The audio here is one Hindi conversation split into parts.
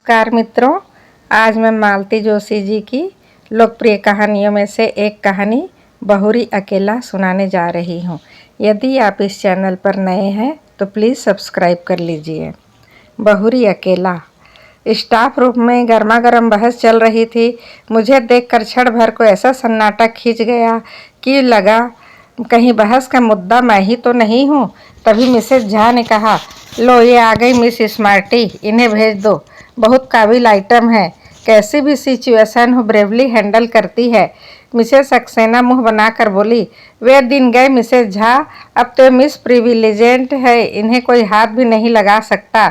नमस्कार मित्रों, आज मैं मालती जोशी जी की लोकप्रिय कहानियों में से एक कहानी बहुरी अकेला सुनाने जा रही हूँ। यदि आप इस चैनल पर नए हैं तो प्लीज़ सब्सक्राइब कर लीजिए। बहुरी अकेला। स्टाफ रूम में गर्मा गर्म बहस चल रही थी। मुझे देखकर क्षण भर को ऐसा सन्नाटा खींच गया कि लगा कहीं बहस का मुद्दा मैं ही तो नहीं हूँ। तभी मिसेस झा ने कहा, लो ये आ गई मिस स्मार्टी, इन्हें भेज दो। बहुत काबिल आइटम है, कैसी भी सिचुएशन हो ब्रेवली हैंडल करती है। मिसेस सक्सेना मुंह बनाकर बोली, वे दिन गए मिसेस झा, अब तो मिस प्रिविलेजेंट है, इन्हें कोई हाथ भी नहीं लगा सकता।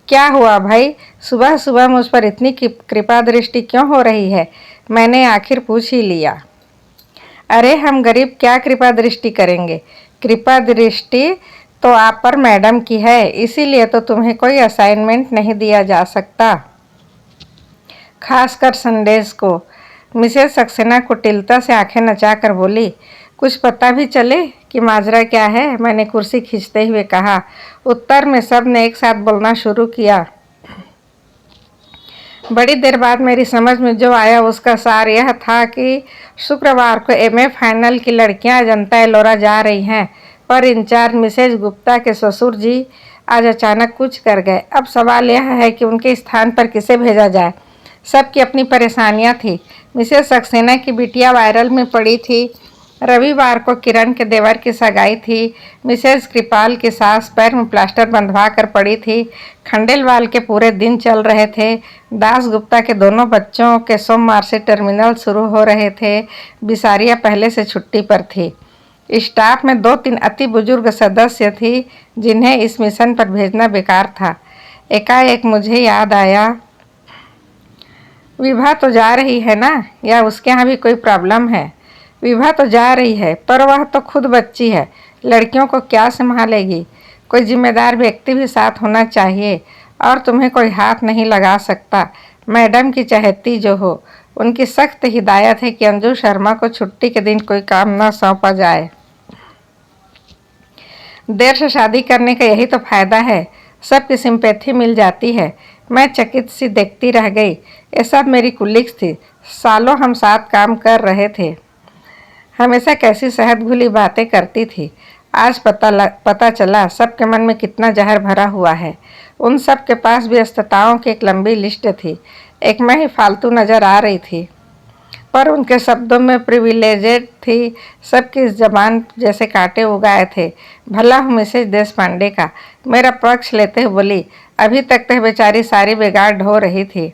क्या हुआ भाई, सुबह सुबह मुझ पर इतनी कृपा दृष्टि क्यों हो रही है? मैंने आखिर पूछ ही लिया। अरे हम गरीब क्या कृपा दृष्टि करेंगे? कृपा दृष्टि तो आप पर मैडम की है, इसीलिए तो तुम्हें कोई असाइनमेंट नहीं दिया जा सकता, खासकर संडेज को। मिसेस सक्सेना कुटिलता से आंखें नचाकर बोली, कुछ पता भी चले कि माजरा क्या है? मैंने कुर्सी खींचते हुए कहा। उत्तर में सब ने एक साथ बोलना शुरू किया। बड़ी देर बाद मेरी समझ में जो आया उसका सार यह था कि शुक्रवार को एमए फाइनल की लड़कियां अजंता एलोरा जा रही हैं, पर इंचार्ज मिसेज गुप्ता के ससुर जी आज अचानक कुछ कर गए। अब सवाल यह है कि उनके स्थान पर किसे भेजा जाए। सबकी अपनी परेशानियां थी। मिसेस सक्सेना की बिटिया वायरल में पड़ी थी। रविवार को किरण के देवर की सगाई थी। मिसेस कृपाल की सास पैर में प्लास्टर बंधवा कर पड़ी थी। खंडेलवाल के पूरे दिन चल रहे थे। दास गुप्ता के दोनों बच्चों के सोमवार से टर्मिनल शुरू हो रहे थे। बिसारिया पहले से छुट्टी पर थी। स्टाफ में 2-3 अति बुजुर्ग सदस्य थी जिन्हें इस मिशन पर भेजना बेकार था। एकाएक मुझे याद आया, विभा तो जा रही है ना, या उसके यहाँ भी कोई प्रॉब्लम है? विभा तो जा रही है, पर वह तो खुद बच्ची है, लड़कियों को क्या संभालेगी? कोई जिम्मेदार व्यक्ति भी साथ होना चाहिए, और तुम्हें कोई हाथ नहीं लगा सकता। मैडम की चहेती जो हो, उनकी सख्त हिदायत है कि अंजू शर्मा को छुट्टी के दिन कोई काम न सौंपा जाए। देर से शादी करने का यही तो फायदा है, सबकी सिंपैथी मिल जाती है। मैं चकित सी देखती रह गई। ये सब मेरी कुलीग्स थी, सालों हम साथ काम कर रहे थे। हमेशा कैसी सहद घुली बातें करती थी। आज पता चला सबके मन में कितना जहर भरा हुआ है। उन सब के पास व्यस्तताओं की एक लंबी लिस्ट थी, एक मैं ही फालतू नजर आ रही थी, पर उनके शब्दों में प्रिविलेजेड थी। सबकी जबान जैसे कांटे उगाए थे। भला हूँ मिसेज देश पांडे का, मेरा पक्ष लेते हुए बोली, अभी तक तो बेचारी सारी बिगाड़ ढो रही थी,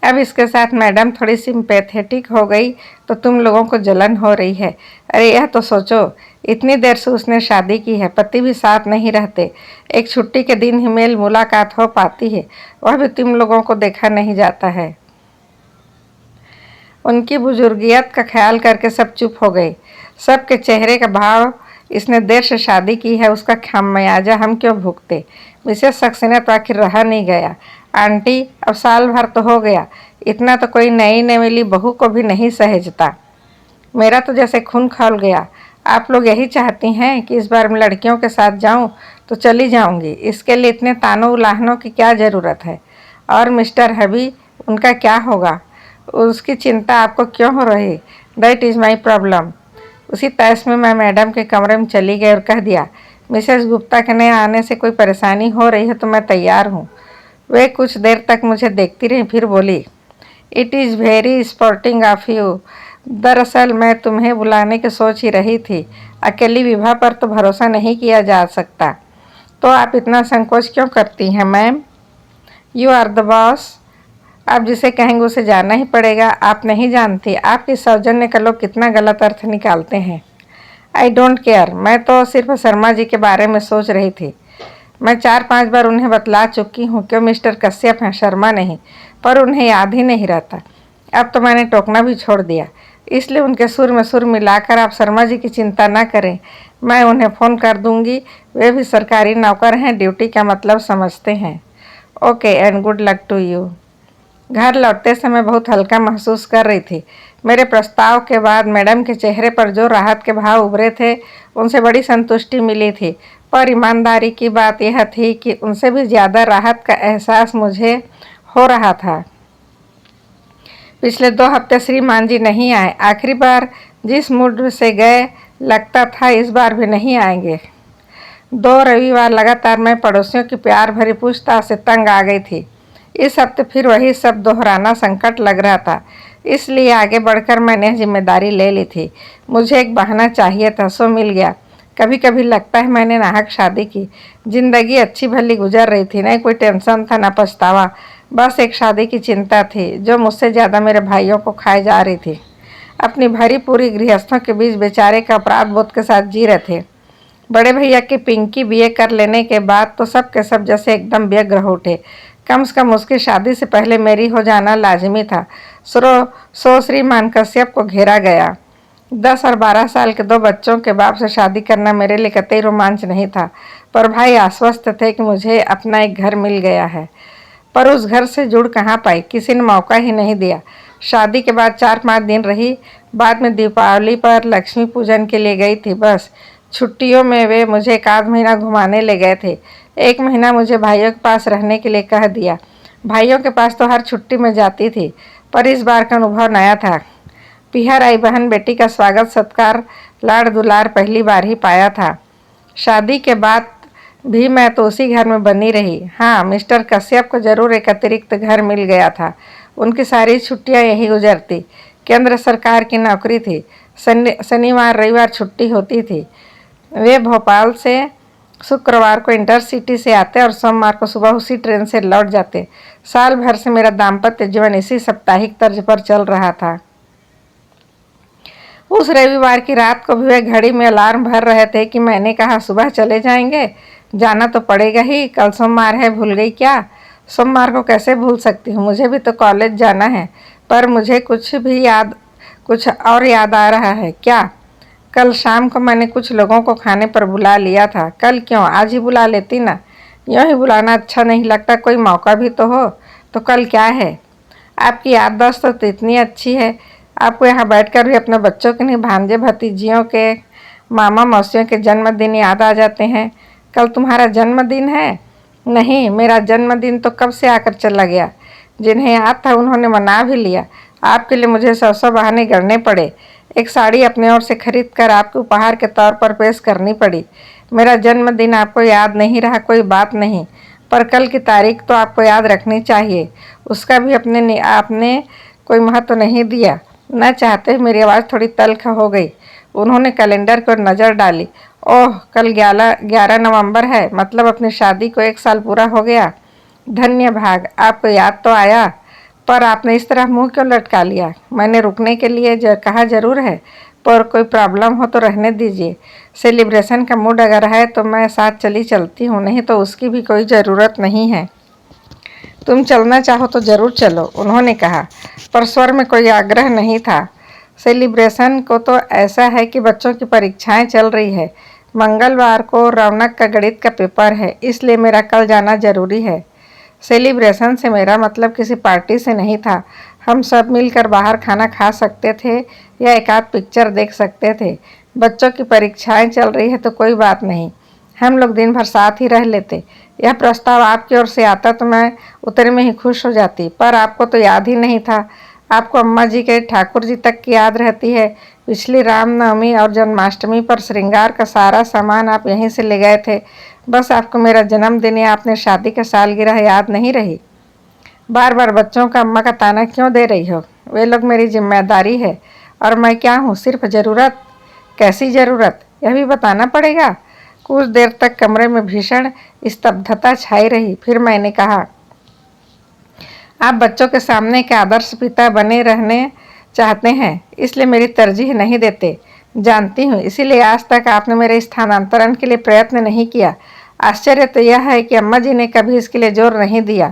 अब इसके साथ मैडम थोड़ी सिंपैथेटिक हो गई तो तुम लोगों को जलन हो रही है। अरे यह तो सोचो, इतनी देर से उसने शादी की है, पति भी साथ नहीं रहते, एक छुट्टी के दिन ही मेल मुलाकात हो पाती है, वह भी तुम लोगों को देखा नहीं जाता है। उनकी बुजुर्गियत का ख्याल करके सब चुप हो गए। सबके चेहरे का भाव, इसने देर से शादी की है, उसका खामियाजा हम क्यों भुगते? मिसेस सक्सेना तो आखिर रहा नहीं गया। आंटी, अब साल भर तो हो गया, इतना तो कोई नई नवेली बहू को भी नहीं सहेजता। मेरा तो जैसे खून खौल गया। आप लोग यही चाहती हैं कि इस बार मैं लड़कियों के साथ जाऊं तो चली जाऊंगी, इसके लिए इतने तानों उलाहनों की क्या ज़रूरत है? और मिस्टर हबी, उनका क्या होगा? उसकी चिंता आपको क्यों हो रही? That is my problem. उसी तैश में मैं मैडम के कमरे में चली गई और कह दिया, मिसेस गुप्ता के नए आने से कोई परेशानी हो रही है तो मैं तैयार हूँ। वे कुछ देर तक मुझे देखती रही, फिर बोली, it is very sporting of you. दरअसल मैं तुम्हें बुलाने की सोच ही रही थी। अकेली विभा पर तो भरोसा नहीं किया जा सकता। तो आप इतना संकोच क्यों करती हैं ma'am? You are the boss, आप जिसे कहेंगे उसे जाना ही पड़ेगा। आप नहीं जानती आपकी सौजन्य का लोग कितना गलत अर्थ निकालते हैं। आई डोंट केयर, मैं तो सिर्फ शर्मा जी के बारे में सोच रही थी। मैं 4-5 बार उन्हें बतला चुकी हूँ कि मिस्टर कश्यप हैं, शर्मा नहीं, पर उन्हें याद ही नहीं रहता। अब तो मैंने टोकना भी छोड़ दिया, इसलिए उनके सुर में सुर मिलाकर आप शर्मा जी की चिंता ना करें, मैं उन्हें फ़ोन कर दूँगी। वे भी सरकारी नौकर हैं, ड्यूटी का मतलब समझते हैं। Okay and good luck to you. घर लौटते समय बहुत हल्का महसूस कर रही थी। मेरे प्रस्ताव के बाद मैडम के चेहरे पर जो राहत के भाव उभरे थे, उनसे बड़ी संतुष्टि मिली थी, पर ईमानदारी की बात यह थी कि उनसे भी ज़्यादा राहत का एहसास मुझे हो रहा था। पिछले 2 हफ्ते श्रीमान जी नहीं आए। आखिरी बार जिस मूड से गए लगता था इस बार भी नहीं आएंगे। 2 रविवार लगातार मैं पड़ोसियों की प्यार भरी पूछताछ से तंग आ गई थी। इस हफ्ते फिर वही सब दोहराना संकट लग रहा था, इसलिए आगे बढ़कर मैंने जिम्मेदारी ले ली थी। मुझे एक बहाना चाहिए था, सो मिल गया। कभी कभी लगता है मैंने नाहक शादी की। जिंदगी अच्छी भली गुजर रही थी, नहीं कोई टेंशन था न पछतावा। बस एक शादी की चिंता थी जो मुझसे ज़्यादा मेरे भाइयों को खाए जा रही थी। अपनी भरी पूरी गृहस्थों के बीच बेचारे का अपराध बोध के साथ जी रहे थे। बड़े भैया की पिंकी बीए कर लेने के बाद तो सब के सब जैसे एकदम व्यग्र हो उठे। कम से कम उसकी शादी से पहले मेरी हो जाना लाजिमी था। सो श्रीमान कश्यप को घेरा गया। 10 और 12 साल के 2 बच्चों के बाप से शादी करना मेरे लिए कतई रोमांच नहीं था, पर भाई आश्वस्त थे कि मुझे अपना एक घर मिल गया है। पर उस घर से जुड़ कहाँ पाई, किसी ने मौका ही नहीं दिया। शादी के बाद 4-5 दिन रही, बाद में दीपावली पर लक्ष्मी पूजन के लिए गई थी बस। छुट्टियों में वे मुझे 1 महीना घुमाने ले गए थे। 1 महीना मुझे भाइयों के पास रहने के लिए कह दिया। भाइयों के पास तो हर छुट्टी में जाती थी, पर इस बार का अनुभव नया था। पिहर आई बहन बेटी का स्वागत सत्कार लाड़ दुलार पहली बार ही पाया था। शादी के बाद भी मैं तो उसी घर में बनी रही। हाँ, मिस्टर कश्यप को जरूर एक अतिरिक्त घर मिल गया था। उनकी सारी छुट्टियां यही गुजरती। केंद्र सरकार की नौकरी थी। शनिवार रविवार छुट्टी होती थी। वे भोपाल से शुक्रवार को इंटरसिटी से आते और सोमवार को सुबह उसी ट्रेन से लौट जाते। साल भर से मेरा दाम्पत्य जीवन इसी साप्ताहिक तर्ज पर चल रहा था। उस रविवार की रात को भी वे घड़ी में अलार्म भर रहे थे कि मैंने कहा सुबह चले जाएंगे, जाना तो पड़ेगा ही, कल सोमवार है, भूल गई क्या? सोमवार को कैसे भूल सकती हूँ, मुझे भी तो कॉलेज जाना है। पर मुझे कुछ और याद आ रहा है। क्या? कल शाम को मैंने कुछ लोगों को खाने पर बुला लिया था। कल क्यों, आज ही बुला लेती ना। यूँ ही बुलाना अच्छा नहीं लगता, कोई मौका भी तो हो। तो कल क्या है? आपकी याददाश्त तो इतनी अच्छी है, आपको यहाँ बैठकर भी अपने बच्चों के नहीं भांजे भतीजियों के मामा मौसियों के जन्मदिन याद आ जाते हैं। कल तुम्हारा जन्मदिन है? नहीं, मेरा जन्मदिन तो कब से आकर चला गया। जिन्हें याद था उन्होंने मना भी लिया। आपके लिए मुझे 100 बहाने करने पड़े। एक साड़ी अपने ओर से खरीद कर आपको उपहार के तौर पर पेश करनी पड़ी। मेरा जन्मदिन आपको याद नहीं रहा, कोई बात नहीं, पर कल की तारीख तो आपको याद रखनी चाहिए। उसका भी आपने कोई महत्व नहीं दिया। न चाहते मेरी आवाज़ थोड़ी तल्ख हो गई। उन्होंने कैलेंडर पर नज़र डाली। ओह, कल 11 नवंबर है, मतलब अपनी शादी को 1 साल पूरा हो गया। धन्य भाग, आपको याद तो आया। पर आपने इस तरह मुंह क्यों लटका लिया? मैंने रुकने के लिए कहा जरूर है, पर कोई प्रॉब्लम हो तो रहने दीजिए। सेलिब्रेशन का मूड अगर है तो मैं साथ चलती हूँ, नहीं तो उसकी भी कोई ज़रूरत नहीं है। तुम चलना चाहो तो ज़रूर चलो, उन्होंने कहा, पर स्वर में कोई आग्रह नहीं था। सेलिब्रेशन को तो ऐसा है कि बच्चों की परीक्षाएं चल रही है। मंगलवार को रौनक का गणित का पेपर है, इसलिए मेरा कल जाना ज़रूरी है। सेलिब्रेशन से मेरा मतलब किसी पार्टी से नहीं था। हम सब मिलकर बाहर खाना खा सकते थे या एक आध पिक्चर देख सकते थे। बच्चों की परीक्षाएं चल रही है तो कोई बात नहीं, हम लोग दिन भर साथ ही रह लेते। यह प्रस्ताव आपकी ओर से आता तो मैं उतने में ही खुश हो जाती, पर आपको तो याद ही नहीं था। आपको अम्मा जी के ठाकुर जी तक की याद रहती है। पिछली रामनवमी और जन्माष्टमी पर श्रृंगार का सारा सामान आप यहीं से ले गए थे। बस आपको मेरा जन्मदिन या आपने शादी का सालगिरह याद नहीं रही। बार बार बच्चों का अम्मा का ताना क्यों दे रही हो? वे लोग मेरी जिम्मेदारी है और मैं क्या हूँ, सिर्फ ज़रूरत। कैसी ज़रूरत, यह भी बताना पड़ेगा। कुछ देर तक कमरे में भीषण स्तब्धता छाई रही। फिर मैंने कहा, आप बच्चों के सामने के आदर्श पिता बने रहने चाहते हैं, इसलिए मेरी तरजीह नहीं देते। जानती हूँ, इसीलिए आज तक आपने मेरे स्थानांतरण के लिए प्रयत्न नहीं किया। आश्चर्य तो यह है कि अम्मा जी ने कभी इसके लिए जोर नहीं दिया।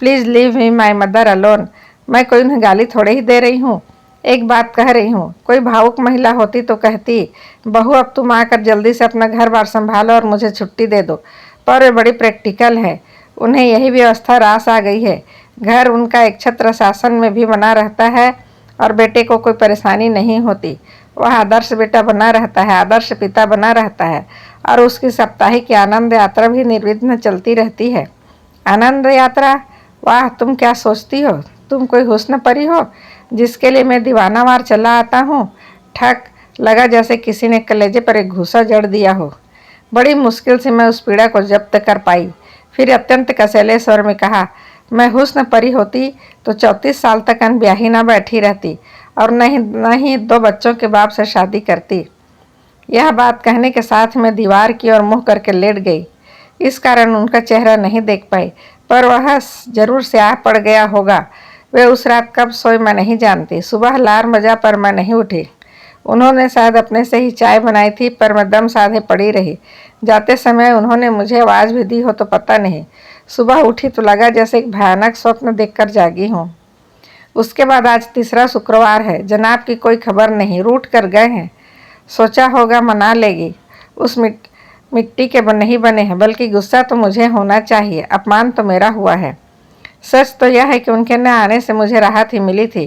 Please leave me my mother alone. मैं कोई उन्हें गाली थोड़े ही दे रही हूँ, एक बात कह रही हूँ। कोई भावुक महिला होती तो कहती, बहू अब तुम आकर जल्दी से अपना घर बार संभालो और मुझे छुट्टी दे दो। पर वे बड़ी प्रैक्टिकल है, उन्हें यही व्यवस्था रास आ गई है। घर उनका एक छत्र शासन में भी बना रहता है और बेटे को कोई परेशानी नहीं होती। वह आदर्श बेटा बना रहता है, आदर्श पिता बना रहता है, और उसकी साप्ताहिक आनंद यात्रा भी निर्विघ्न चलती रहती है। आनंद यात्रा? वाह, तुम क्या सोचती हो? तुम कोई हुस्न परी हो जिसके लिए मैं दीवानावार चला आता हूँ। ठक लगा जैसे किसी ने कलेजे पर एक घूसा जड़ दिया हो। बड़ी मुश्किल से मैं उस पीड़ा को जब्त कर पाई। फिर अत्यंत कसैले स्वर में कहा, मैं हुस्न परी होती तो 34 साल तक अनब्याही ना बैठी रहती और न ही 2 बच्चों के बाप से शादी करती। यह बात कहने के साथ मैं दीवार की ओर मुँह करके लेट गई। इस कारण उनका चेहरा नहीं देख पाई, पर वह जरूर स्याह पड़ गया होगा। वे उस रात कब सोए मैं नहीं जानती। सुबह अलार्म बजा पर मैं नहीं उठी। उन्होंने शायद अपने से ही चाय बनाई थी, पर मैं दम साधे पड़ी रही। जाते समय उन्होंने मुझे आवाज़ भी दी हो तो पता नहीं। सुबह उठी तो लगा जैसे एक भयानक स्वप्न देखकर जागी हूँ। उसके बाद आज तीसरा शुक्रवार है। जनाब की कोई खबर नहीं, रूठ कर गए हैं। सोचा होगा मना लेगी। उस मिट्टी के नहीं बने हैं, बल्कि गुस्सा तो मुझे होना चाहिए। अपमान तो मेरा हुआ है। सच तो यह है कि उनके न आने से मुझे राहत ही मिली थी,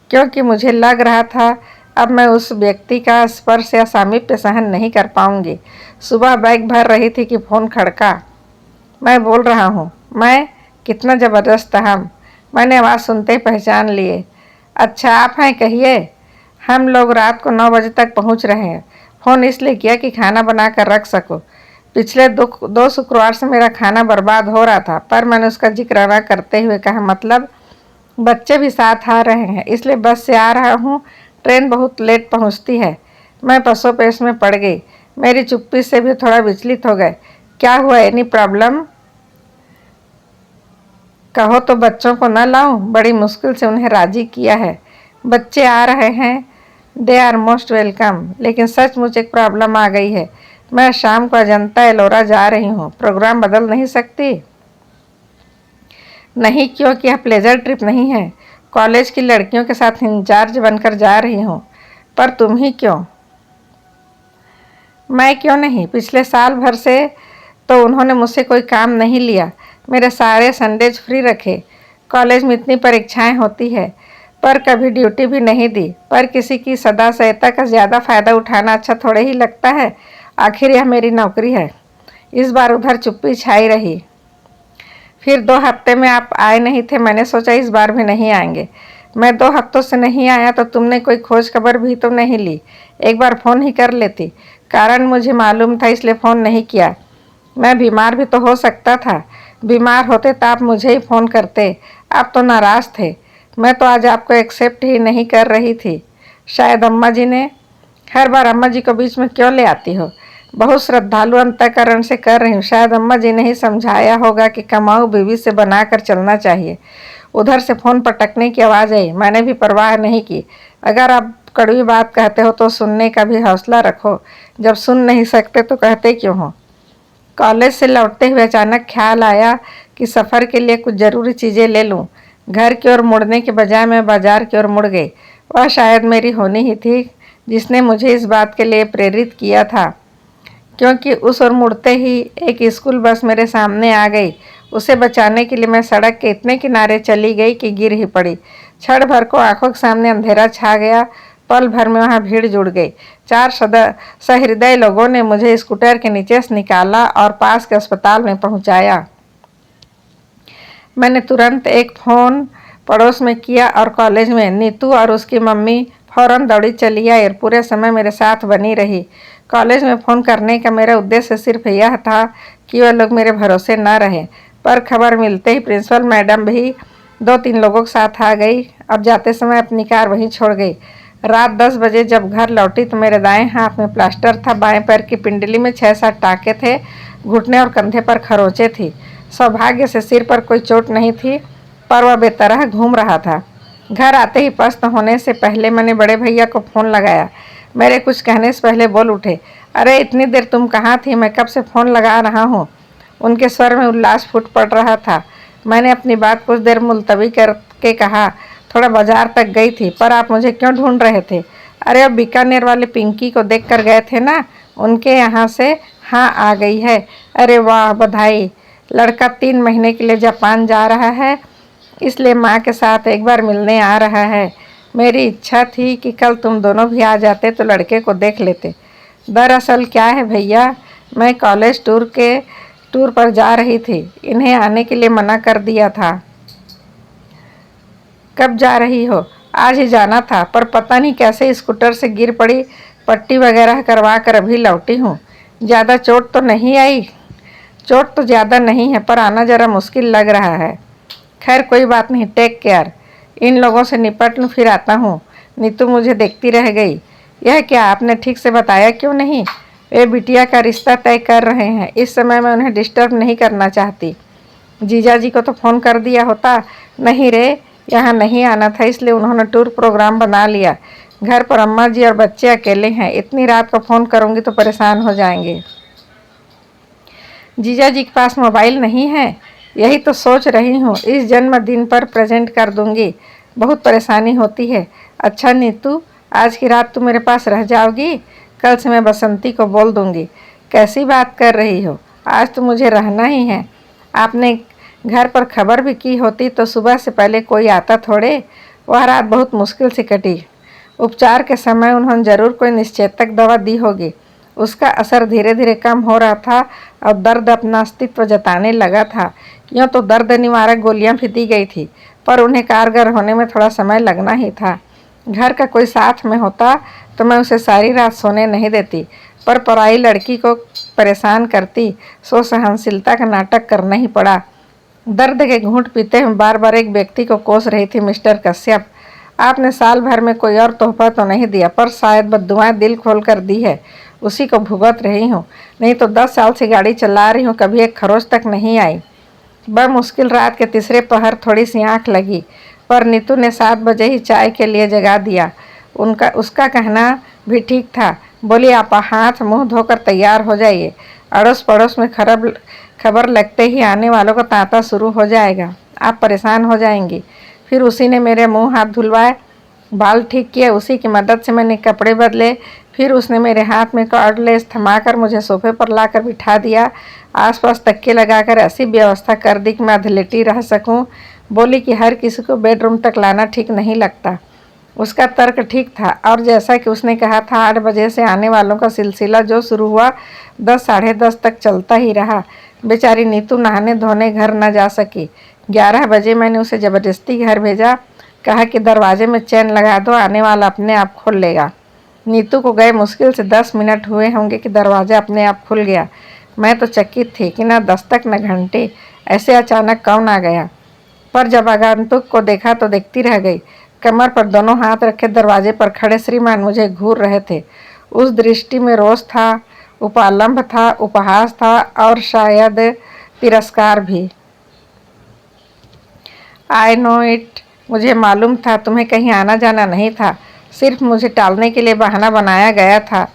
क्योंकि मुझे लग रहा था अब मैं उस व्यक्ति का स्पर्श या सामीप्य सहन नहीं कर पाऊंगी। सुबह बैग भर रही थी कि फ़ोन खड़का। मैं बोल रहा हूँ। मैं कितना ज़बरदस्त हम। मैंने आवाज़ सुनते ही पहचान लिए। अच्छा, आप हैं? कहिए। हम लोग रात को 9 बजे तक पहुँच रहे हैं। फ़ोन इसलिए किया कि खाना बना कर रख सको। पिछले 2 शुक्रवार से मेरा खाना बर्बाद हो रहा था, पर मैंने उसका जिक्र न करते हुए कहा, मतलब बच्चे भी साथ आ रहे हैं, इसलिए बस से आ रहा हूँ। ट्रेन बहुत लेट पहुँचती है। मैं पसोपेश में पड़ गई। मेरी चुप्पी से भी थोड़ा विचलित हो गए। क्या हुआ? Any problem? कहो तो बच्चों को न लाऊं? बड़ी मुश्किल से उन्हें राजी किया है। बच्चे आ रहे हैं, दे आर मोस्ट वेलकम। लेकिन सचमुच एक प्रॉब्लम आ गई है। मैं शाम को अजंता एलोरा जा रही हूँ। प्रोग्राम बदल नहीं सकती? नहीं, क्योंकि यह प्लेजर ट्रिप नहीं है। कॉलेज की लड़कियों के साथ इंचार्ज बनकर जा रही हूँ। पर तुम ही क्यों? मैं क्यों नहीं? पिछले साल भर से तो उन्होंने मुझसे कोई काम नहीं लिया। मेरे सारे संडेज फ्री रखे। कॉलेज में इतनी परीक्षाएं होती है, पर कभी ड्यूटी भी नहीं दी। पर किसी की सदा सहायता का ज़्यादा फ़ायदा उठाना अच्छा थोड़े ही लगता है। आखिर यह मेरी नौकरी है। इस बार उधर चुप्पी छाई रही। फिर 2 हफ्ते में आप आए नहीं थे। मैंने सोचा इस बार भी नहीं आएंगे। मैं 2 हफ्तों से नहीं आया तो तुमने कोई खोज खबर भी तो नहीं ली। एक बार फ़ोन ही कर लेती। कारण मुझे मालूम था, इसलिए फ़ोन नहीं किया। मैं बीमार भी तो हो सकता था। बीमार होते तो आप मुझे ही फ़ोन करते। आप तो नाराज़ थे। मैं तो आज आपको एक्सेप्ट ही नहीं कर रही थी। शायद अम्मा जी ने। हर बार अम्मा जी को बीच में क्यों ले आती हो? बहुत श्रद्धालु अंतःकरण से कर रही हूँ। शायद अम्मा जी ने ही समझाया होगा कि कमाऊ बीवी से बनाकर चलना चाहिए। उधर से फ़ोन पटकने की आवाज़ आई। मैंने भी परवाह नहीं की। अगर आप कड़वी बात कहते हो तो सुनने का भी हौसला रखो। जब सुन नहीं सकते तो कहते क्यों हो? कॉलेज से लौटते हुए अचानक ख्याल आया कि सफ़र के लिए कुछ ज़रूरी चीज़ें ले लूँ। घर की ओर मुड़ने के बजाय मैं बाजार की ओर मुड़ गई। वह शायद मेरी होनी ही थी जिसने मुझे इस बात के लिए प्रेरित किया था, क्योंकि उस ओर मुड़ते ही एक स्कूल बस मेरे सामने आ गई। उसे बचाने के लिए मैं सड़क के इतने किनारे चली गई कि गिर ही पड़ी। क्षण भर को आंखों के सामने अंधेरा छा गया। पल भर में वहाँ भीड़ जुड़ गई। 4 सहृदय लोगों ने मुझे स्कूटर के नीचे से निकाला और पास के अस्पताल में पहुँचाया। मैंने तुरंत एक फ़ोन पड़ोस में किया और कॉलेज में नीतू और उसकी मम्मी फ़ौरन दौड़ी चली आई और पूरे समय मेरे साथ बनी रही। कॉलेज में फ़ोन करने का मेरा उद्देश्य सिर्फ यह था कि वह लोग मेरे भरोसे न रहें, पर खबर मिलते ही प्रिंसिपल मैडम भी 2-3 लोगों के साथ आ गई और जाते समय अपनी कार वहीं छोड़ गई। रात 10 बजे जब घर लौटी तो मेरे दाएं हाथ में प्लास्टर था, बाएं पैर की पिंडली में 6-7 टाँके थे, घुटने और कंधे पर खरोंचे थी। सौभाग्य से सिर पर कोई चोट नहीं थी, पर वह बेतरह घूम रहा था। घर आते ही पस्त होने से पहले मैंने बड़े भैया को फ़ोन लगाया। मेरे कुछ कहने से पहले बोल उठे, अरे इतनी देर तुम कहाँ थी? मैं कब से फ़ोन लगा रहा हूँ। उनके स्वर में उल्लास फूट पड़ रहा था। मैंने अपनी बात कुछ देर मुलतवी करके कहा, थोड़ा बाजार तक गई थी। पर आप मुझे क्यों ढूंढ रहे थे? अरे अब बीकानेर वाले पिंकी को देख कर गए थे ना, उनके यहाँ से। हाँ, आ गई है। अरे वाह, बधाई। लड़का 3 महीने के लिए जापान जा रहा है, इसलिए माँ के साथ एक बार मिलने आ रहा है। मेरी इच्छा थी कि कल तुम दोनों भी आ जाते तो लड़के को देख लेते। दरअसल क्या है भैया, मैं कॉलेज टूर पर जा रही थी। इन्हें आने के लिए मना कर दिया था। कब जा रही हो? आज ही जाना था, पर पता नहीं कैसे स्कूटर से गिर पड़ी, पट्टी वगैरह करवा कर अभी लौटी हूँ। ज़्यादा चोट तो नहीं आई? चोट तो ज़्यादा नहीं है, पर आना ज़रा मुश्किल लग रहा है। खैर कोई बात नहीं, टेक केयर। इन लोगों से निपट लूँ फिर आता हूँ। नीतू मुझे देखती रह गई। यह क्या, आपने ठीक से बताया क्यों नहीं? वे बिटिया का रिश्ता तय कर रहे हैं, इस समय मैं उन्हें डिस्टर्ब नहीं करना चाहती। जीजा जी को तो फ़ोन कर दिया होता। नहीं रे, यहाँ नहीं आना था, इसलिए उन्होंने टूर प्रोग्राम बना लिया। घर पर अम्मा जी और बच्चे अकेले हैं, इतनी रात को फ़ोन करूँगी तो परेशान हो जाएंगे। जीजा जी के पास मोबाइल नहीं है? यही तो सोच रही हूँ, इस जन्मदिन पर प्रेजेंट कर दूँगी। बहुत परेशानी होती है। अच्छा नीतू, आज की रात तू मेरे पास रह जाओगी? कल से मैं बसंती को बोल दूँगी। कैसी बात कर रही हो, आज तो मुझे रहना ही है। आपने घर पर खबर भी की होती तो सुबह से पहले कोई आता थोड़े। वह रात बहुत मुश्किल से कटी। उपचार के समय उन्होंने ज़रूर कोई निश्चेतक दवा दी होगी। उसका असर धीरे धीरे कम हो रहा था और दर्द अपना अस्तित्व जताने लगा था। यूँ तो दर्द निवारक गोलियां भी दी गई थी, पर उन्हें कारगर होने में थोड़ा समय लगना ही था। घर का कोई साथ में होता तो मैं उसे सारी रात सोने नहीं देती, पर पराई लड़की को परेशान करती, सो सहनशीलता का नाटक करना ही पड़ा। दर्द के घूंट पीते हुए बार बार एक व्यक्ति को कोस रही थी, मिस्टर कश्यप, आपने साल भर में कोई और तोहफा तो नहीं दिया, पर शायद बद्दुआएं दिल खोल कर दी है, उसी को भुगत रही हूँ। नहीं तो 10 साल से गाड़ी चला रही हूँ, कभी एक खरोच तक नहीं आई। बमुश्किल रात के तीसरे पहर थोड़ी सी आँख लगी, पर नीतू ने 7 बजे ही चाय के लिए जगा दिया। उसका कहना भी ठीक था। बोली, आप हाथ मुंह धोकर तैयार हो जाइए, अड़ोस पड़ोस में खबर लगते ही आने वालों का तांता शुरू हो जाएगा, आप परेशान हो जाएंगी। फिर उसी ने मेरे मुंह हाथ धुलवाए, बाल ठीक किए, उसी की मदद से मैंने कपड़े बदले। फिर उसने मेरे हाथ में कॉर्डलेस थमाकर मुझे सोफे पर लाकर बिठा दिया। आसपास तक्के लगाकर ऐसी व्यवस्था कर दी कि मैं अधलेटी रह सकूं। बोली कि हर किसी को बेडरूम तक लाना ठीक नहीं लगता। उसका तर्क ठीक था, और जैसा कि उसने कहा था, 8 बजे से आने वालों का सिलसिला जो शुरू हुआ 10 साढ़े 10 तक चलता ही रहा। बेचारी नीतू नहाने धोने घर न जा सकी। 11 बजे मैंने उसे ज़बरदस्ती घर भेजा, कहा कि दरवाजे में चैन लगा दो, आने वाला अपने आप खोल लेगा। नीतू को गए मुश्किल से 10 मिनट हुए होंगे कि दरवाज़ा अपने आप खुल गया। मैं तो चकित थी कि न दस्तक न घंटे, ऐसे अचानक कौन आ गया। पर जब आगंतुक को देखा तो देखती रह गई। कमर पर दोनों हाथ रखे दरवाजे पर खड़े श्रीमान मुझे घूर रहे थे। उस दृष्टि में रोष था, उपालंब था, उपहास था और शायद तिरस्कार भी। आई नो इट, मुझे मालूम था तुम्हें कहीं आना जाना नहीं था, सिर्फ मुझे टालने के लिए बहाना बनाया गया था।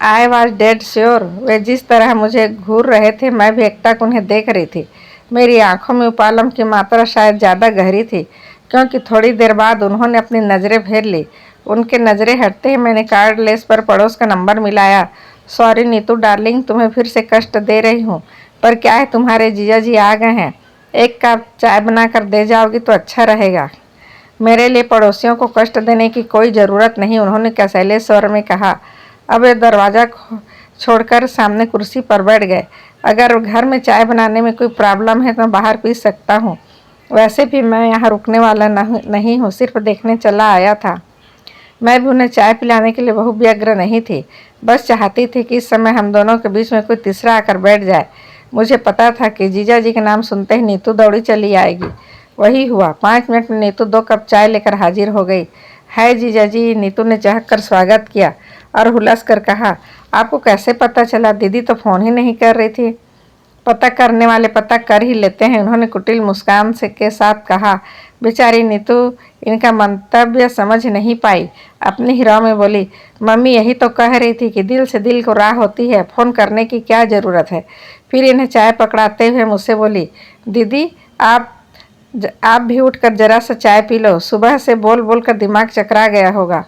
I was dead sure. वे जिस तरह मुझे घूर रहे थे, मैं भी एकटक उन्हें देख रही थी। मेरी आंखों में उपालम की मात्रा शायद ज़्यादा गहरी थी, क्योंकि थोड़ी देर बाद उन्होंने अपनी नज़रें फेर ली। उनके नज़रें हटते ही मैंने कार्डलेस पर पड़ोस का नंबर मिलाया। सॉरी नीतू डार्लिंग, तुम्हें फिर से कष्ट दे रही हूँ, पर क्या है, तुम्हारे जीजा जी आ गए हैं, एक कप चाय बना कर दे जाओगी तो अच्छा रहेगा। मेरे लिए पड़ोसियों को कष्ट देने की कोई ज़रूरत नहीं, उन्होंने कसैले स्वर में कहा। अब वे दरवाज़ा छोड़कर सामने कुर्सी पर बैठ गए। अगर घर में चाय बनाने में कोई प्रॉब्लम है तो बाहर पी सकता हूँ, वैसे भी मैं यहाँ रुकने वाला नहीं हूँ, सिर्फ देखने चला आया था। मैं भी उन्हें चाय पिलाने के लिए बहुत व्यग्र नहीं थी, बस चाहती थी कि इस समय हम दोनों के बीच में कोई तीसरा आकर बैठ जाए। मुझे पता था कि जीजा जी के नाम सुनते ही नीतू दौड़ी चली आएगी। वही हुआ। 5 मिनट में नीतू 2 कप चाय लेकर हाजिर हो गई। है जीजा जी, नीतू ने चहक कर स्वागत किया और हुलस कर कहा, आपको कैसे पता चला? दीदी तो फ़ोन ही नहीं कर रही थी। पता करने वाले पता कर ही लेते हैं, उन्होंने कुटिल मुस्कान से के साथ कहा। बेचारी नीतू इनका मंतव्य समझ नहीं पाई, अपने ही राह में बोली, मम्मी यही तो कह रही थी कि दिल से दिल को राह होती है, फ़ोन करने की क्या ज़रूरत है। फिर इन्हें चाय पकड़ाते हुए मुझसे बोली, दीदी आप भी उठकर जरा सा चाय पी लो, सुबह से बोल बोल कर दिमाग चकरा गया होगा।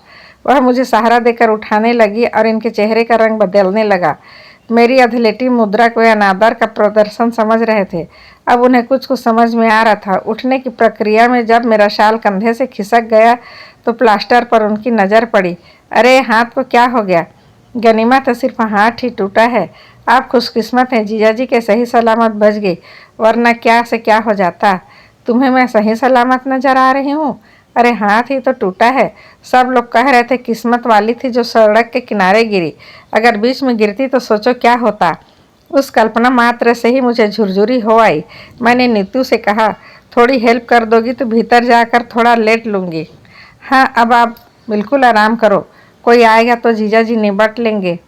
वह मुझे सहारा देकर उठाने लगी और इनके चेहरे का रंग बदलने लगा। मेरी अधलेटी मुद्रा को अनादर का प्रदर्शन समझ रहे थे। अब उन्हें कुछ समझ में आ रहा था। उठने की प्रक्रिया में जब मेरा शाल कंधे से खिसक गया तो प्लास्टर पर उनकी नज़र पड़ी। अरे हाथ को क्या हो गया? गनीमत है सिर्फ हाथ ही टूटा है। आप खुशकिस्मत हैं, जीजा जी के सही सलामत बच गई, वरना क्या से क्या हो जाता। तुम्हें मैं सही सलामत नजर आ रही हूँ? अरे हाथ ही तो टूटा है। सब लोग कह रहे थे किस्मत वाली थी जो सड़क के किनारे गिरी, अगर बीच में गिरती तो सोचो क्या होता। उस कल्पना मात्र से ही मुझे झुरझुरी हो आई। मैंने नीतू से कहा, थोड़ी हेल्प कर दोगी तो भीतर जाकर थोड़ा लेट लूँगी। हाँ, अब आप बिल्कुल आराम करो, कोई आएगा तो जीजा जी निपट लेंगे।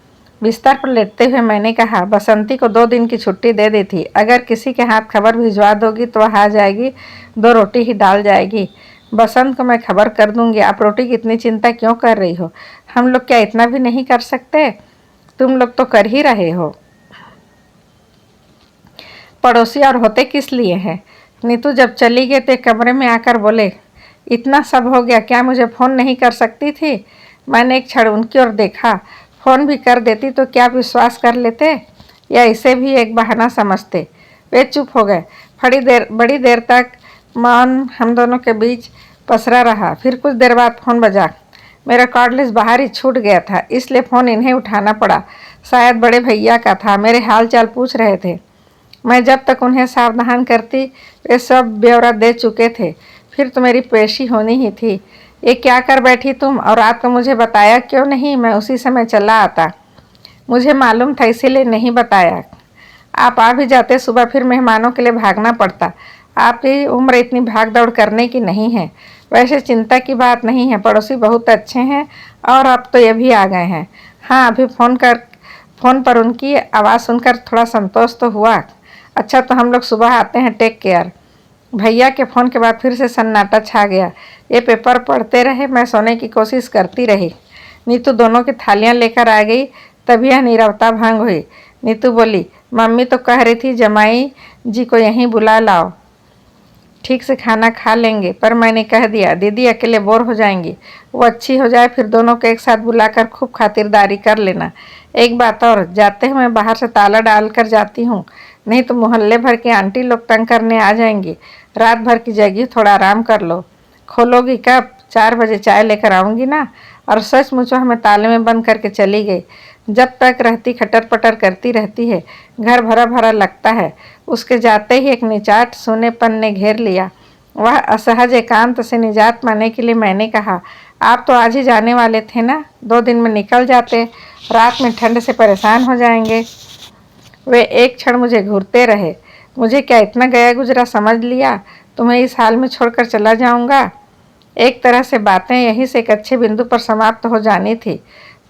बिस्तर पर लेटते हुए मैंने कहा, बसंती को 2 दिन की छुट्टी दे दी थी, अगर किसी के हाथ खबर भिजवा दोगी तो वह आ जाएगी, 2 रोटी ही डाल जाएगी। बसंत को मैं खबर कर दूंगी। आप रोटी की इतनी चिंता क्यों कर रही हो? हम लोग क्या इतना भी नहीं कर सकते? तुम लोग तो कर ही रहे हो। पड़ोसी और होते किस लिए हैं? नीतू जब चली गई तो कमरे में आकर बोले, इतना सब हो गया, क्या मुझे फ़ोन नहीं कर सकती थी? मैंने एक क्षण उनकी ओर देखा। फ़ोन भी कर देती तो क्या विश्वास कर लेते या इसे भी एक बहाना समझते? वे चुप हो गए। बड़ी देर तक मौन हम दोनों के बीच पसरा रहा। फिर कुछ देर बाद फ़ोन बजा। मेरा कॉर्डलेस बाहर ही छूट गया था, इसलिए फ़ोन इन्हें उठाना पड़ा। शायद बड़े भैया का था, मेरे हाल चाल पूछ रहे थे। मैं जब तक उन्हें सावधान करती वे सब ब्यौरा दे चुके थे। फिर तो मेरी पेशी होनी ही थी। ये क्या कर बैठी तुम, और रात को मुझे बताया क्यों नहीं? मैं उसी समय चला आता। मुझे मालूम था, इसीलिए नहीं बताया। आप आ भी जाते सुबह, फिर मेहमानों के लिए भागना पड़ता। आपकी उम्र इतनी भाग दौड़ करने की नहीं है। वैसे चिंता की बात नहीं है, पड़ोसी बहुत अच्छे हैं और अब तो ये भी आ गए हैं। हाँ, अभी फ़ोन पर उनकी आवाज़ सुनकर थोड़ा संतोष तो हुआ। अच्छा, तो हम लोग सुबह आते हैं, टेक केयर। भैया के फ़ोन के बाद फिर से सन्नाटा छा गया। ये पेपर पढ़ते रहे, मैं सोने की कोशिश करती रही। नीतू दोनों की थालियाँ लेकर आ गई, तभी यह नीरवता भंग हुई। नीतू बोली, मम्मी तो कह रही थी जमाई जी को यहीं बुला लाओ, ठीक से खाना खा लेंगे, पर मैंने कह दिया दीदी अकेले बोर हो जाएंगी। वो अच्छी हो जाए फिर दोनों को एक साथ बुलाकर खूब खातिरदारी कर लेना। एक बात और, जाते हुए मैं बाहर से ताला डाल कर जाती हूँ, नहीं तो मोहल्ले भर की आंटी लोग तंग करने आ जाएंगी। रात भर की जगह, थोड़ा आराम कर लो। खोलोगी कब? 4 बजे चाय लेकर आऊँगी ना। और सचमुच हमें ताले में बंद करके चली गई। जब तक रहती खटर पटर करती रहती है, घर भरा भरा लगता है। उसके जाते ही एक निचाट सोनेपन ने घेर लिया। वह असहज एकांत से निजात पाने के लिए मैंने कहा, आप तो आज ही जाने वाले थे ना, 2 दिन में निकल जाते, रात में ठंड से परेशान हो जाएंगे। वे एक क्षण मुझे घूरते रहे। मुझे क्या इतना गया गुजरा समझ लिया? तुम्हें इस हाल में छोड़कर चला जाऊंगा? एक तरह से बातें यहीं से एक अच्छे बिंदु पर समाप्त हो जानी थी,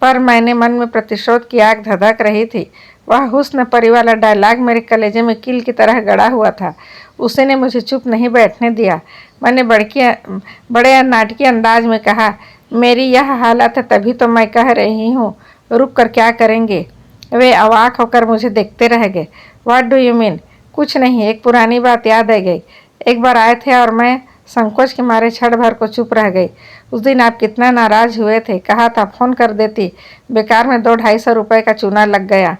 पर मैंने मन में प्रतिशोध की आग धधक रही थी। वह हुस्न परी वाला डायलॉग मेरे कलेजे में कील की तरह गड़ा हुआ था। उसी ने मुझे चुप नहीं बैठने दिया। मैंने बड़े नाटकीय अंदाज में कहा, मेरी यह हालत है तभी तो मैं कह रही हूँ, रुक कर क्या करेंगे? वे अवाक होकर मुझे देखते रह गए। What do you mean? कुछ नहीं, एक पुरानी बात याद आ गई। एक बार आए थे और मैं संकोच के मारे क्षण भर को चुप रह गई। उस दिन आप कितना नाराज हुए थे, कहा था फ़ोन कर देती, बेकार में 200-250 रुपये का चूना लग गया।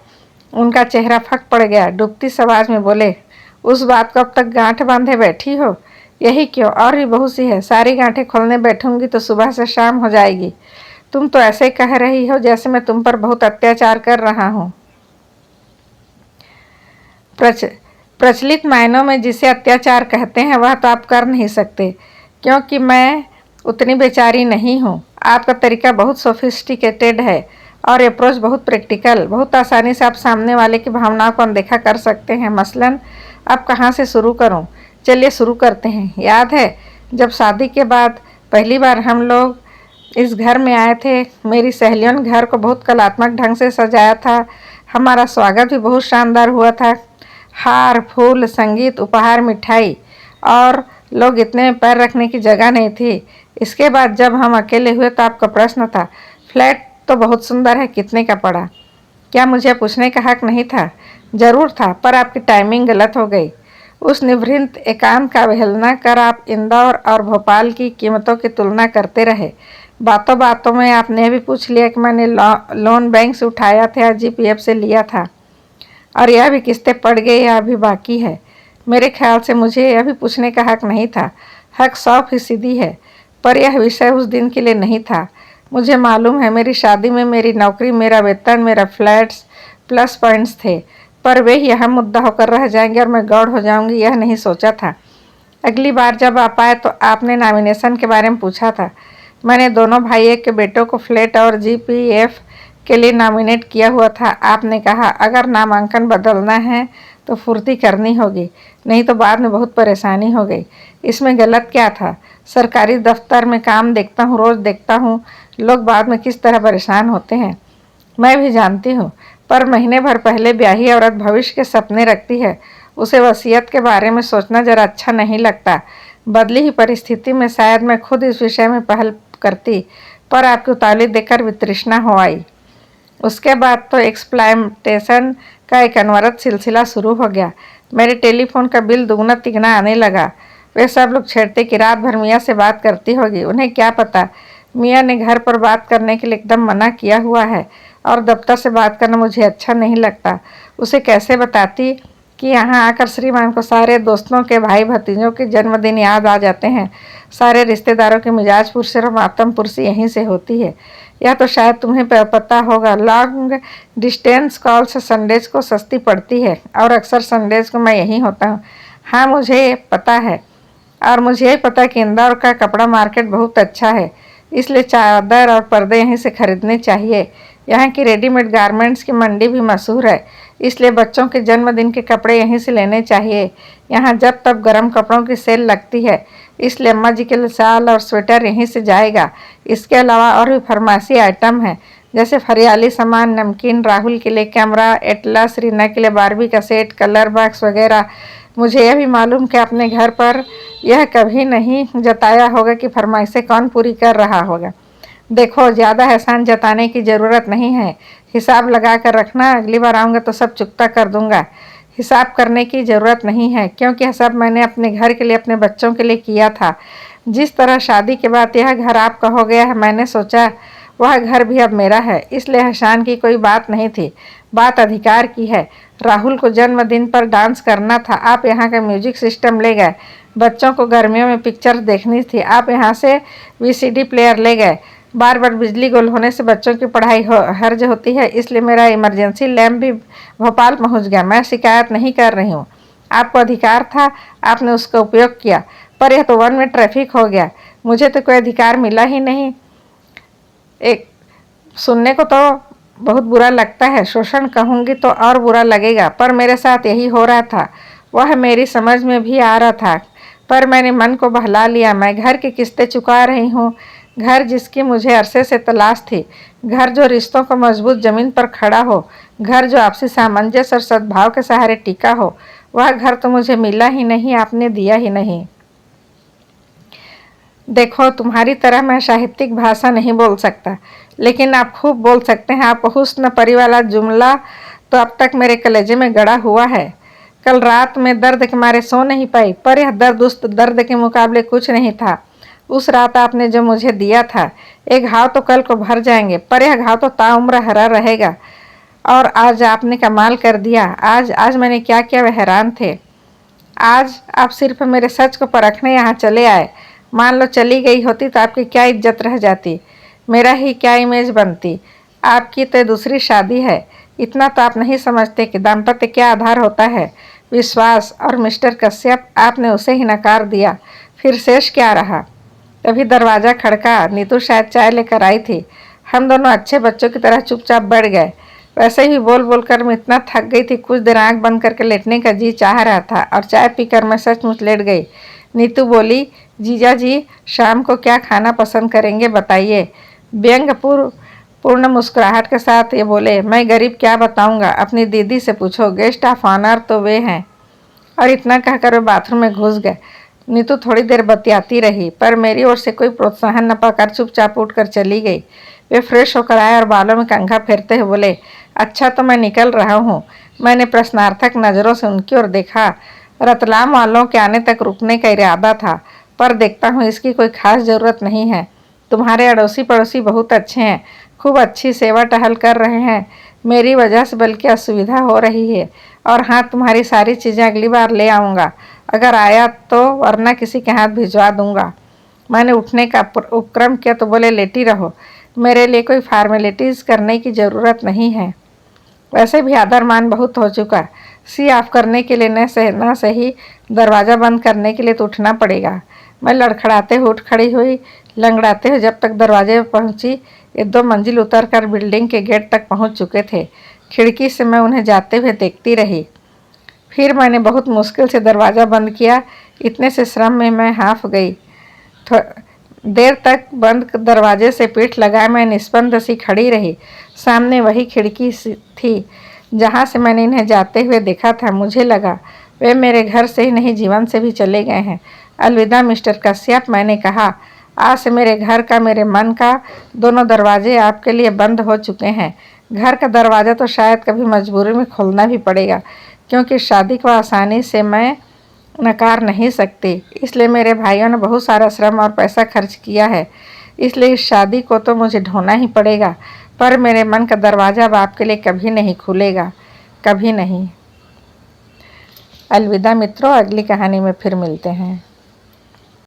उनका चेहरा फक पड़ गया। डूबती आवाज में बोले, उस बात को अब तक गांठ बांधे बैठी हो? यही क्यों, और भी बहुत सी है। सारी गांठें खोलने बैठूंगी तो सुबह से शाम हो जाएगी। तुम तो ऐसे कह रही हो जैसे मैं तुम पर बहुत अत्याचार कर रहा हूँ। प्रचलित मायनों में जिसे अत्याचार कहते हैं वह तो आप कर नहीं सकते, क्योंकि मैं उतनी बेचारी नहीं हूँ। आपका तरीका बहुत सोफिस्टिकेटेड है और अप्रोच बहुत प्रैक्टिकल। बहुत आसानी से आप सामने वाले की भावनाओं को अनदेखा कर सकते हैं। मसलन अब कहाँ से शुरू करूँ? चलिए शुरू करते हैं। याद है जब शादी के बाद पहली बार हम लोग इस घर में आए थे, मेरी सहेलियों ने घर को बहुत कलात्मक ढंग से सजाया था। हमारा स्वागत भी बहुत शानदार हुआ था। हार, फूल, संगीत, उपहार, मिठाई, और लोग इतने में पैर रखने की जगह नहीं थी। इसके बाद जब हम अकेले हुए तो आपका प्रश्न था, फ्लैट तो बहुत सुंदर है, कितने का पड़ा? क्या मुझे पूछने का हक नहीं था? जरूर था, पर आपकी टाइमिंग गलत हो गई। उस निभृत एकांत का अवहेलना कर आप इंदौर और भोपाल की कीमतों की तुलना करते रहे। बातों बातों में आपने भी पूछ लिया कि मैंने लोन बैंक से उठाया था या जीपीएफ से लिया था, और यह भी किस्तें पड़ गई या अभी बाकी है। मेरे ख्याल से मुझे यह भी पूछने का हक नहीं था। हक 100% है, पर यह विषय उस दिन के लिए नहीं था। मुझे मालूम है मेरी शादी में मेरी नौकरी, मेरा वेतन, मेरा फ्लैट्स प्लस पॉइंट्स थे, पर वे ही अहम मुद्दा होकर रह जाएंगे और मैं गौड़ हो जाऊंगी, यह नहीं सोचा था। अगली बार जब आप आए तो आपने नॉमिनेशन के बारे में पूछा था। मैंने दोनों भाइयों के बेटों को फ्लैट और जीपीएफ के लिए नॉमिनेट किया हुआ था। आपने कहा अगर नामांकन बदलना है तो फुर्ती करनी होगी, नहीं तो बाद में बहुत परेशानी हो गई। इसमें गलत क्या था? सरकारी दफ्तर में काम देखता हूँ, रोज़ देखता हूँ लोग बाद में किस तरह परेशान होते हैं। मैं भी जानती हूँ, पर महीने भर पहले ब्याही औरत भविष्य के सपने रखती है, उसे वसीयत के बारे में सोचना जरा अच्छा नहीं लगता। बदली ही परिस्थिति में शायद मैं खुद इस विषय में पहल करती, पर आपकी उतावली देखकर वितृष्णा हो आई। उसके बाद तो एक्सप्लाइटेशन का एक अनवरत सिलसिला शुरू हो गया। मेरे टेलीफोन का बिल दुगना तिगना आने लगा। वे सब लोग छेड़ते कि रात भर मियाँ से बात करती होगी। उन्हें क्या पता, मियाँ ने घर पर बात करने के लिए एकदम मना किया हुआ है और दफ्तर से बात करना मुझे अच्छा नहीं लगता। उसे कैसे बताती कि यहाँ आकर श्रीमान को सारे दोस्तों के भाई भतीजों के जन्मदिन याद आ जाते हैं। सारे रिश्तेदारों के मिजाज पुरसी और मातम पुरसी यहीं से होती है। यह तो शायद तुम्हें पता होगा, लॉन्ग डिस्टेंस कॉल से संडेज को सस्ती पड़ती है और अक्सर संडेज को मैं यहीं होता हूँ। हाँ मुझे पता है, और मुझे यही पता कि इंदौर का कपड़ा मार्केट बहुत अच्छा है, इसलिए चादर और पर्दे यहीं से खरीदने चाहिए। यहाँ की रेडीमेड गारमेंट्स की मंडी भी मशहूर है, इसलिए बच्चों के जन्मदिन के कपड़े यहीं से लेने चाहिए। यहाँ जब तब गर्म कपड़ों की सेल लगती है, इसलिए अम्मा जी के लिए शाल और स्वेटर यहीं से जाएगा। इसके अलावा और भी फरमाइशी आइटम हैं, जैसे फरियाली सामान, नमकीन, राहुल के लिए कैमरा, एटलस, रीना के लिए बारबी का सेट, कलर बॉक्स वगैरह। मुझे यह भी मालूम कि अपने घर पर यह कभी नहीं जताया होगा कि फरमाइशें कौन पूरी कर रहा होगा। देखो, ज़्यादा एहसान जताने की ज़रूरत नहीं है, हिसाब लगा कर रखना, अगली बार आऊँगा तो सब चुकता कर दूँगा। हिसाब करने की ज़रूरत नहीं है, क्योंकि यह सब मैंने अपने घर के लिए, अपने बच्चों के लिए किया था। जिस तरह शादी के बाद यह घर आपका हो गया है, मैंने सोचा वह घर भी अब मेरा है, इसलिए एहसान की कोई बात नहीं थी, बात अधिकार की है। राहुल को जन्मदिन पर डांस करना था, आप यहाँ का म्यूजिक सिस्टम ले गए। बच्चों को गर्मियों में पिक्चर देखनी थी, आप यहाँ से वीसीडी प्लेयर ले गए। बार बार बिजली गुल होने से बच्चों की पढ़ाई हर्ज होती है, इसलिए मेरा इमरजेंसी लैम्प भी भोपाल पहुँच गया। मैं शिकायत नहीं कर रही हूँ, आपको अधिकार था, आपने उसका उपयोग किया, पर यह तो वन वे ट्रैफिक हो गया। मुझे तो कोई अधिकार मिला ही नहीं। एक सुनने को तो बहुत बुरा लगता है, शोषण कहूँगी तो और बुरा लगेगा, पर मेरे साथ यही हो रहा था। वह मेरी समझ में भी आ रहा था, पर मैंने मन को बहला लिया। मैं घर की किस्तें चुका रही हूँ, घर जिसकी मुझे अरसे से तलाश थी, घर जो रिश्तों को मजबूत जमीन पर खड़ा हो, घर जो आपसी सामंजस्य और सद्भाव के सहारे टिका हो। वह घर तो मुझे मिला ही नहीं, आपने दिया ही नहीं। देखो, तुम्हारी तरह मैं साहित्यिक भाषा नहीं बोल सकता, लेकिन आप खूब बोल सकते हैं। आप हुस्न परी वाला जुमला तो अब तक मेरे कलेजे में गड़ा हुआ है। कल रात में दर्द के मारे सो नहीं पाई, पर यह दर्द उस दर्द के मुकाबले कुछ नहीं था। उस रात आपने जो मुझे दिया था, एक घाव तो कल को भर जाएंगे, पर यह घाव तो ताउम्र हरा रहेगा। और आज आपने कमाल कर दिया। आज मैंने क्या किया, वह हैरान थे। आज आप सिर्फ मेरे सच को परखने यहाँ चले आए। मान लो चली गई होती तो आपकी क्या इज्जत रह जाती, मेरा ही क्या इमेज बनती। आपकी तो दूसरी शादी है। इतना तो आप नहीं समझते कि दाम्पत्य क्या आधार होता है, विश्वास। और मिस्टर कश्यप, आपने उसे ही नकार दिया, फिर शेष क्या रहा। तभी दरवाज़ा खड़का, नीतू शायद चाय लेकर आई थी। हम दोनों अच्छे बच्चों की तरह चुपचाप बैठ गए। वैसे ही बोल बोल कर मैं इतना थक गई थी, कुछ देर आंख बंद करके लेटने का जी चाह रहा था, और चाय पीकर मैं सचमुच लेट गई। नीतू बोली, जीजा जी शाम को क्या खाना पसंद करेंगे बताइए। व्यंग्यपूर्ण मुस्कुराहट के साथ ये बोले, मैं गरीब क्या बताऊंगा, अपनी दीदी से पूछो, गेस्ट ऑफ ऑनर तो वे हैं। और इतना कहकर वे बाथरूम में घुस गए। नीतू थोड़ी देर बतियाती रही, पर मेरी ओर से कोई प्रोत्साहन न पाकर चुपचाप उठकर चली गई। वे फ्रेश होकर आए और बालों में कंघा फेरते हुए बोले, अच्छा तो मैं निकल रहा हूँ। मैंने प्रश्नार्थक नज़रों से उनकी ओर देखा। रतलाम वालों के आने तक रुकने का इरादा था, पर देखता हूँ इसकी कोई खास ज़रूरत नहीं है। तुम्हारे अड़ोसी पड़ोसी बहुत अच्छे हैं, खूब अच्छी सेवा टहल कर रहे हैं। मेरी वजह से बल्कि असुविधा हो रही है। और हाँ, तुम्हारी सारी चीज़ें अगली बार ले आऊँगा, अगर आया तो, वरना किसी के हाथ भिजवा दूँगा। मैंने उठने का उपक्रम किया तो बोले, लेटी रहो, मेरे लिए कोई फॉर्मेलिटीज़ करने की ज़रूरत नहीं है। वैसे भी आदर मान बहुत हो चुका। सी ऑफ करने के लिए न सही दरवाज़ा बंद करने के लिए तो उठना पड़ेगा। मैं लड़खड़ाते हुए उठ खड़ी हुई, लंगड़ाते हुए जब तक दरवाजे पर पहुंची। ये 2 मंजिल उतर कर बिल्डिंग के गेट तक पहुंच चुके थे। खिड़की से मैं उन्हें जाते हुए देखती रही। फिर मैंने बहुत मुश्किल से दरवाज़ा बंद किया। इतने से श्रम में मैं हाफ गई। देर तक बंद दरवाजे से पीठ लगाए मैं निस्पंद सी खड़ी रही। सामने वही खिड़की थी जहाँ से मैंने इन्हें जाते हुए देखा था। मुझे लगा वे मेरे घर से ही नहीं, जीवन से भी चले गए हैं। अलविदा मिस्टर कश्यप, मैंने कहा। आज से मेरे घर का, मेरे मन का दोनों दरवाजे आपके लिए बंद हो चुके हैं। घर का दरवाज़ा तो शायद कभी मजबूरी में खोलना भी पड़ेगा, क्योंकि शादी को आसानी से मैं नकार नहीं सकती। इसलिए मेरे भाइयों ने बहुत सारा श्रम और पैसा खर्च किया है, इसलिए इस शादी को तो मुझे ढोना ही पड़ेगा। पर मेरे मन का दरवाज़ा अब आपके लिए कभी नहीं खुलेगा, कभी नहीं। अलविदा मित्रों, अगली कहानी में फिर मिलते हैं।